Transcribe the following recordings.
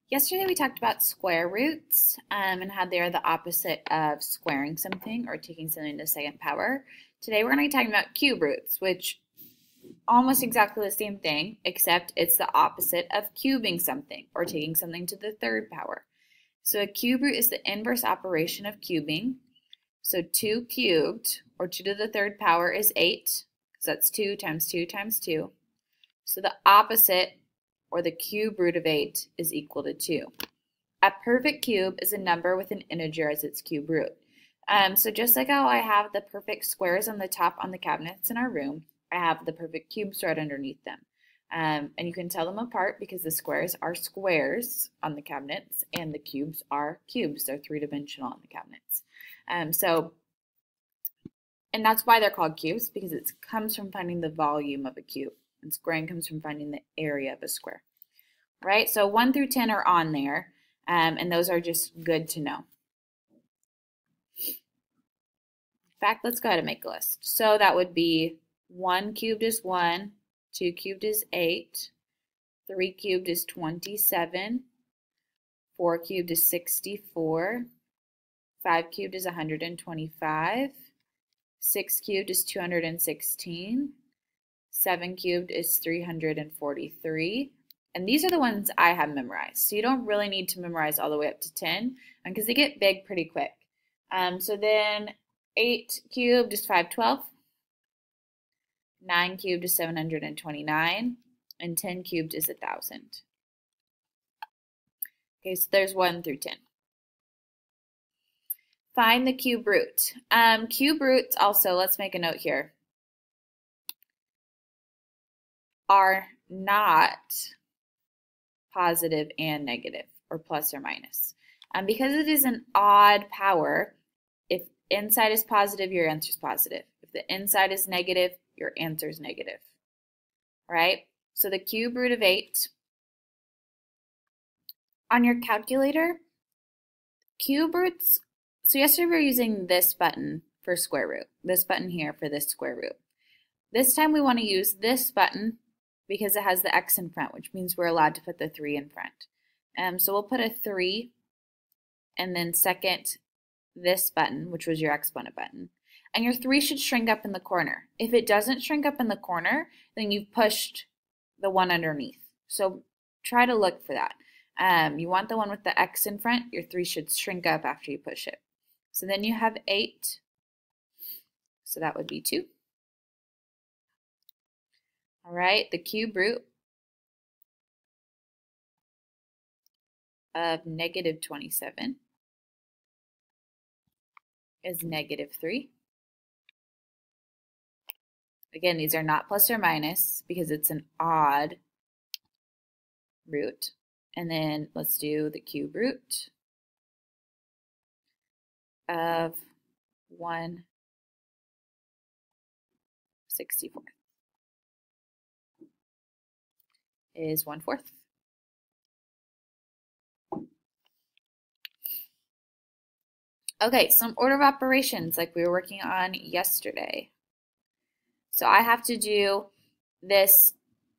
Yesterday we talked about square roots and how they're the opposite of squaring something or taking something to the second power. Today we're going to be talking about cube roots, which almost exactly the same thing, except it's the opposite of cubing something or taking something to the third power. So a cube root is the inverse operation of cubing. So 2 cubed, or 2 to the third power, is 8, because that's 2 times 2 times 2. So the opposite, or the cube root of 8, is equal to 2. A perfect cube is a number with an integer as its cube root. So just like how I have the perfect squares on the top on the cabinets in our room, I have the perfect cubes right underneath them. And you can tell them apart because the squares are squares on the cabinets and the cubes are cubes. They're three-dimensional on the cabinets. And that's why they're called cubes, because it comes from finding the volume of a cube. And squaring comes from finding the area of a square. Right? So 1 through 10 are on there, and those are just good to know. In fact, let's go ahead and make a list. So that would be 1 cubed is 1, 2 cubed is 8, 3 cubed is 27, 4 cubed is 64, 5 cubed is 125, 6 cubed is 216, 7 cubed is 343, and these are the ones I have memorized. So you don't really need to memorize all the way up to 10 because they get big pretty quick. So then 8 cubed is 512, 9 cubed is 729, and 10 cubed is 1,000. Okay, so there's 1 through 10. Find the cube root. Cube roots also, let's make a note here, are not positive and negative, or plus or minus. Because it is an odd power, if inside is positive, your answer is positive. If the inside is negative, your answer is negative. Right? So the cube root of 8, on your calculator, cube roots, so yesterday we were using this button for square root, this button here for this square root. This time we want to use this button because it has the x in front, which means we're allowed to put the 3 in front. So we'll put a 3 and then second this button, which was your exponent button. And your 3 should shrink up in the corner. If it doesn't shrink up in the corner, then you've pushed the one underneath. So try to look for that. You want the one with the x in front. Your 3 should shrink up after you push it. So then you have 8. So that would be 2. All right, the cube root of negative 27 is negative 3. Again, these are not plus or minus because it's an odd root. And then let's do the cube root of 1/64 is 1/4. Okay, some order of operations like we were working on yesterday. So I have to do this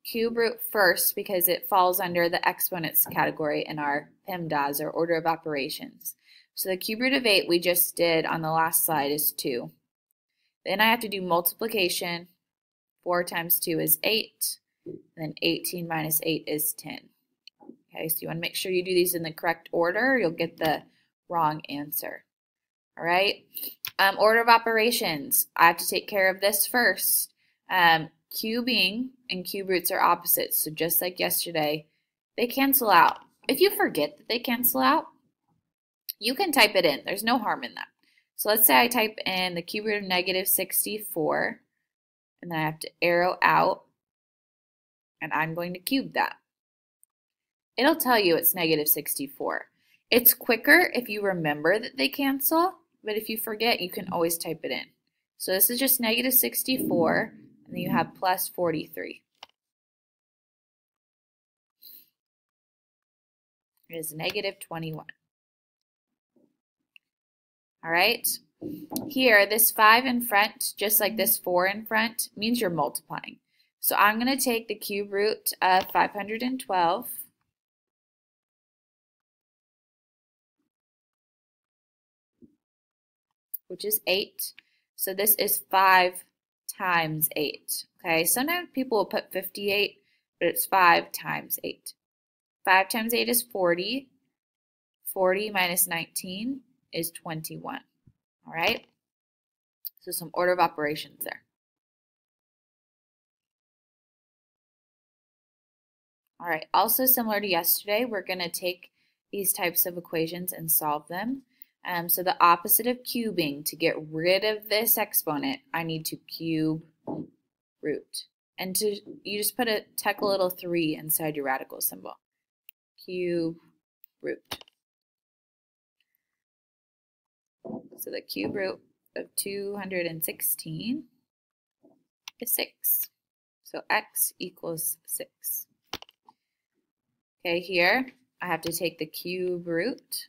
cube root first because it falls under the exponents category in our PEMDAS, or order of operations. So the cube root of 8 we just did on the last slide is 2. Then I have to do multiplication. 4 times 2 is 8. And then 18 minus 8 is 10. Okay, so you want to make sure you do these in the correct order, or you'll get the wrong answer. All right, order of operations. I have to take care of this first. Cubing and cube roots are opposites, so just like yesterday, they cancel out. If you forget that they cancel out, you can type it in. There's no harm in that. So let's say I type in the cube root of negative 64, and then I have to arrow out, and I'm going to cube that. It'll tell you it's negative 64. It's quicker if you remember that they cancel, but if you forget, you can always type it in. So this is just negative 64, and then you have plus 43. It is negative 21. All right. Here, this 5 in front, just like this 4 in front, means you're multiplying. So I'm going to take the cube root of 512 which is 8. So this is 5 times 8. Okay, sometimes people will put 58, but it's 5 times 8. 5 times 8 is 40. 40 minus 19 is 21. All right, so some order of operations there. All right, also similar to yesterday, we're going to take these types of equations and solve them. So the opposite of cubing, to get rid of this exponent, I need to cube root. And you just tuck a little 3 inside your radical symbol. Cube root. So the cube root of 216 is 6. So x equals 6. Okay, here I have to take the cube root.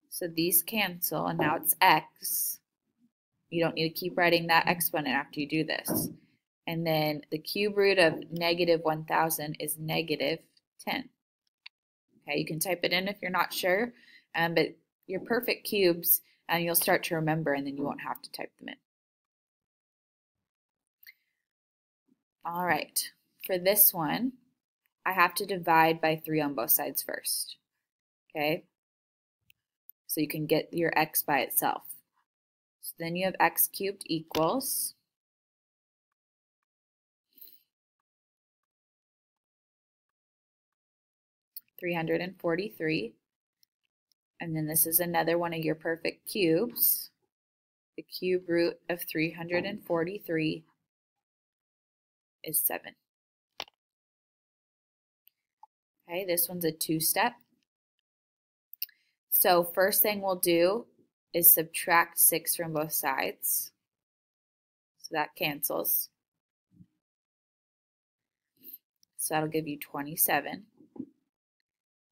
So these cancel, and now it's x. You don't need to keep writing that exponent after you do this. And then the cube root of negative 1,000 is negative 10. Okay, you can type it in if you're not sure, but your perfect cubes, and you'll start to remember, and then you won't have to type them in. All right, for this one, I have to divide by 3 on both sides first. Okay, so you can get your x by itself. So then you have x cubed equals 343. And then this is another one of your perfect cubes. The cube root of 343 is 7. Okay, this one's a 2-step. So first thing we'll do is subtract 6 from both sides. So that cancels. So that'll give you 27.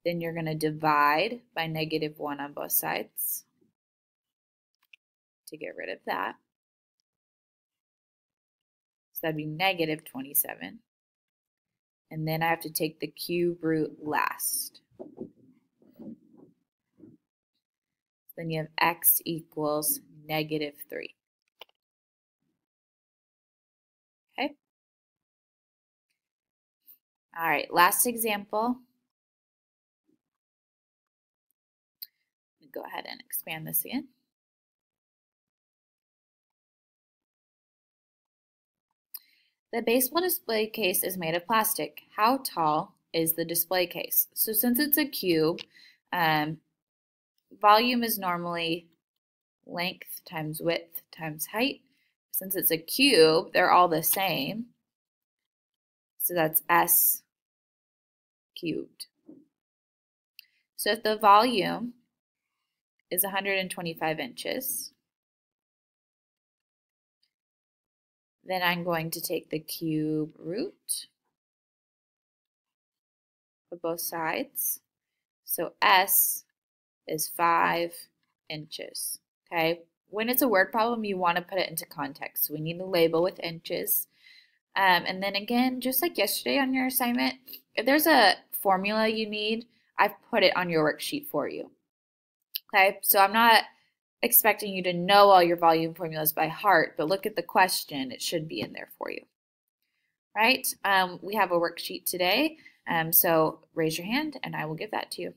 Then you're going to divide by negative 1 on both sides to get rid of that. So that'd be negative 27. And then I have to take the cube root last. Then you have x equals negative 3. Okay. All right, last example. Go ahead and expand this again. The baseball display case is made of plastic. How tall is the display case? So since it's a cube, volume is normally length times width times height. Since it's a cube, they're all the same. So that's s cubed. So if the volume is 125 inches, then I'm going to take the cube root of both sides. So s is 5 inches. Okay, when it's a word problem, you want to put it into context. So we need to label with inches. And then again, just like yesterday on your assignment, if there's a formula you need, I've put it on your worksheet for you. Okay, so I'm not expecting you to know all your volume formulas by heart, but look at the question. It should be in there for you. Right? We have a worksheet today, so raise your hand and I will give that to you.